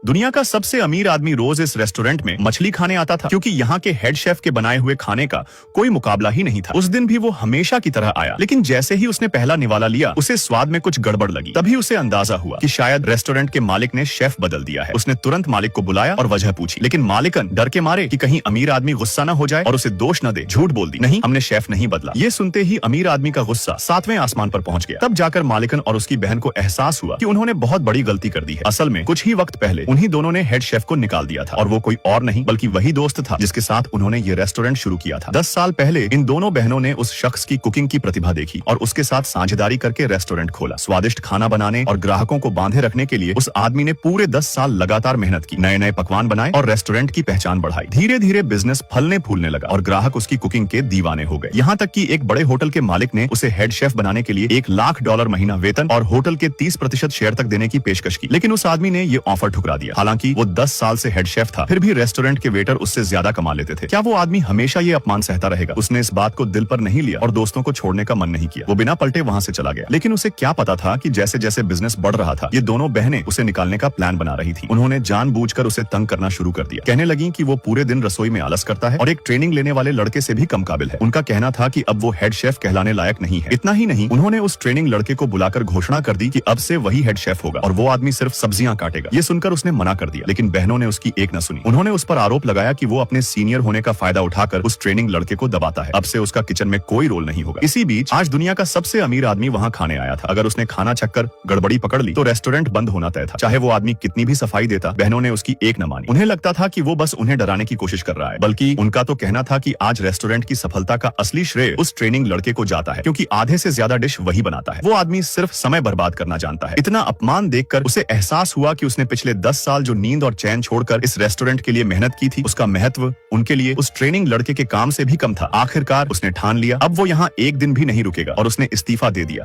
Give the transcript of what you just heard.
दुनिया का सबसे अमीर आदमी रोज इस रेस्टोरेंट में मछली खाने आता था, क्योंकि यहाँ के हेड शेफ के बनाए हुए खाने का कोई मुकाबला ही नहीं था। उस दिन भी वो हमेशा की तरह आया, लेकिन जैसे ही उसने पहला निवाला लिया उसे स्वाद में कुछ गड़बड़ लगी। तभी उसे अंदाजा हुआ कि शायद रेस्टोरेंट के मालिक ने शेफ बदल दिया है। उसने तुरंत मालिक को बुलाया और वजह पूछी, लेकिन मालिकन डर के मारे कि कहीं अमीर आदमी गुस्सा न हो जाए और उसे दोष न दे, झूठ बोल दी, नहीं हमने शेफ नहीं बदला। ये सुनते ही अमीर आदमी का गुस्सा 7वें आसमान पर पहुंच गया। तब जाकर मालिकन और उसकी बहन को एहसास हुआ कि उन्होंने बहुत बड़ी गलती कर दी है। असल में कुछ ही वक्त पहले उन्हीं दोनों ने हेड शेफ को निकाल दिया था, और वो कोई और नहीं बल्कि वही दोस्त था जिसके साथ उन्होंने ये रेस्टोरेंट शुरू किया था। 10 साल पहले इन दोनों बहनों ने उस शख्स की कुकिंग की प्रतिभा देखी और उसके साथ साझेदारी करके रेस्टोरेंट खोला। स्वादिष्ट खाना बनाने और ग्राहकों को बांधे रखने के लिए उस आदमी ने पूरे 10 साल लगातार मेहनत की, नए नए पकवान बनाए और रेस्टोरेंट की पहचान बढ़ाई। धीरे धीरे बिजनेस फलने फूलने लगा और ग्राहक उसकी कुकिंग के दीवाने हो गए। यहाँ तक कि एक बड़े होटल के मालिक ने उसे हेड शेफ बनाने के लिए $1,00,000 महीना वेतन और होटल के 30% शेयर तक देने की पेशकश की, लेकिन उस आदमी ने ये ऑफर ठुकरा दिया। हालांकि वो 10 साल से हेड शेफ था, फिर भी रेस्टोरेंट के वेटर उससे ज्यादा कमा लेते थे। क्या वो आदमी हमेशा ये अपमान सहता रहेगा? उसने इस बात को दिल पर नहीं लिया और दोस्तों को छोड़ने का मन नहीं किया। वो बिना पलटे वहाँ से चला गया। लेकिन उसे क्या पता था कि जैसे जैसे बिजनेस बढ़ रहा था, ये दोनों बहनें उसे निकालने का प्लान बना रही थी। उन्होंने जानबूझकर उसे तंग करना शुरू कर दिया। कहने लगी कि वो पूरे दिन रसोई में आलस करता है और एक ट्रेनिंग लेने वाले लड़के से भी कम काबिल है। उनका कहना था कि अब वो हेड शेफ कहलाने लायक नहीं है। इतना ही नहीं, उन्होंने उस ट्रेनिंग लड़के को बुलाकर घोषणा कर दी कि अब से वही हेड शेफ होगा और वो आदमी सिर्फ सब्जियां काटेगा। ये सुनकर उसने मना कर दिया, लेकिन बहनों ने उसकी एक न सुनी। उन्होंने उस पर आरोप लगाया कि वो अपने सीनियर होने का फायदा उठाकर उस ट्रेनिंग लड़के को दबाता है। अब से उसका किचन में कोई रोल नहीं होगा। इसी बीच आज दुनिया का सबसे अमीर आदमी वहाँ खाने आया था। अगर उसने खाना चखकर गड़बड़ी पकड़ ली तो रेस्टोरेंट बंद होना तय था। चाहे वो आदमी कितनी भी सफाई देता, बहनों ने उसकी एक न मानी। उन्हें लगता था कि वो बस उन्हें डराने की कोशिश कर रहा है, बल्कि उनका तो कहना था कि आज रेस्टोरेंट की सफलता का असली श्रेय उस ट्रेनिंग लड़के को जाता है, क्योंकि आधे से ज्यादा डिश वही बनाता है। वो आदमी सिर्फ समय बर्बाद करना जानता है। इतना अपमान देखकर उसे एहसास हुआ कि उसने पिछले 10 साल जो नींद और चैन छोड़कर इस रेस्टोरेंट के लिए मेहनत की थी, उसका महत्व उनके लिए उस ट्रेनिंग लड़के के काम से भी कम था। आखिरकार उसने ठान लिया, अब वो यहाँ एक दिन भी नहीं रुकेगा और उसने इस्तीफा दे दिया।